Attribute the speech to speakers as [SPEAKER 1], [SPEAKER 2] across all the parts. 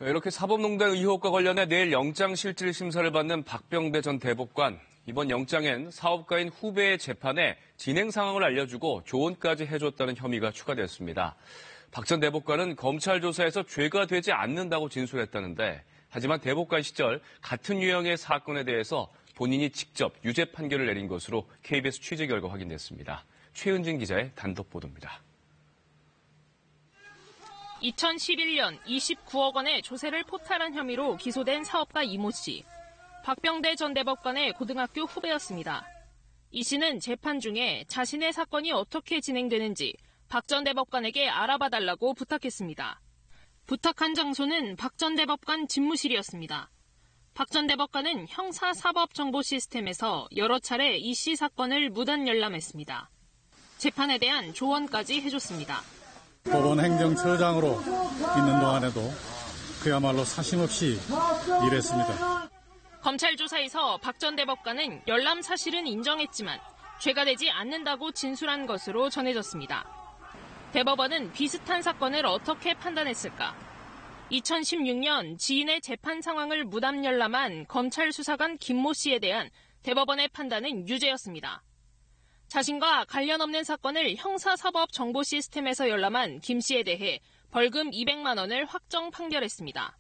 [SPEAKER 1] 이렇게 사법농단 의혹과 관련해 내일 영장실질 심사를 받는 박병대 전 대법관. 이번 영장엔 사업가인 후배의 재판에 진행 상황을 알려주고 조언까지 해줬다는 혐의가 추가됐습니다. 박 전 대법관은 검찰 조사에서 죄가 되지 않는다고 진술했다는데, 하지만 대법관 시절 같은 유형의 사건에 대해서 본인이 직접 유죄 판결을 내린 것으로 KBS 취재 결과 확인됐습니다. 최은진 기자의 단독 보도입니다.
[SPEAKER 2] 2011년 29억 원의 조세를 포탈한 혐의로 기소된 사업가 이모 씨. 박병대 전 대법관의 고등학교 후배였습니다. 이 씨는 재판 중에 자신의 사건이 어떻게 진행되는지 박 전 대법관에게 알아봐달라고 부탁했습니다. 부탁한 장소는 박 전 대법관 집무실이었습니다. 박 전 대법관은 형사사법정보시스템에서 여러 차례 이 씨 사건을 무단 열람했습니다. 재판에 대한 조언까지 해줬습니다.
[SPEAKER 3] 법원 행정처장으로 있는 동안에도 그야말로 사심없이 일했습니다.
[SPEAKER 2] 검찰 조사에서 박 전 대법관은 열람 사실은 인정했지만 죄가 되지 않는다고 진술한 것으로 전해졌습니다. 대법원은 비슷한 사건을 어떻게 판단했을까? 2016년 지인의 재판 상황을 무단 열람한 검찰 수사관 김모 씨에 대한 대법원의 판단은 유죄였습니다. 자신과 관련 없는 사건을 형사사법정보시스템에서 열람한 김 씨에 대해 벌금 200만 원을 확정 판결했습니다.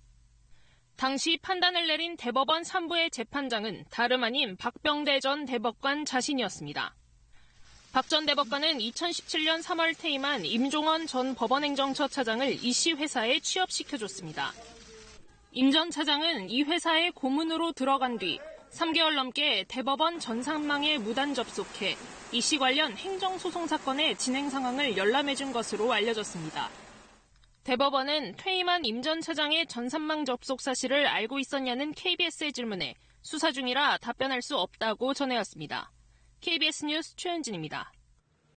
[SPEAKER 2] 당시 판단을 내린 대법원 3부의 재판장은 다름 아닌 박병대 전 대법관 자신이었습니다. 박 전 대법관은 2017년 3월 퇴임한 임종원 전 법원행정처 차장을 이 씨 회사에 취업시켜줬습니다. 임 전 차장은 이 회사에 고문으로 들어간 뒤 3개월 넘게 대법원 전산망에 무단 접속해 이 씨 관련 행정소송 사건의 진행 상황을 열람해준 것으로 알려졌습니다. 대법원은 퇴임한 임 전 차장의 전산망 접속 사실을 알고 있었냐는 KBS의 질문에 수사 중이라 답변할 수 없다고 전해왔습니다. KBS 뉴스 최은진입니다.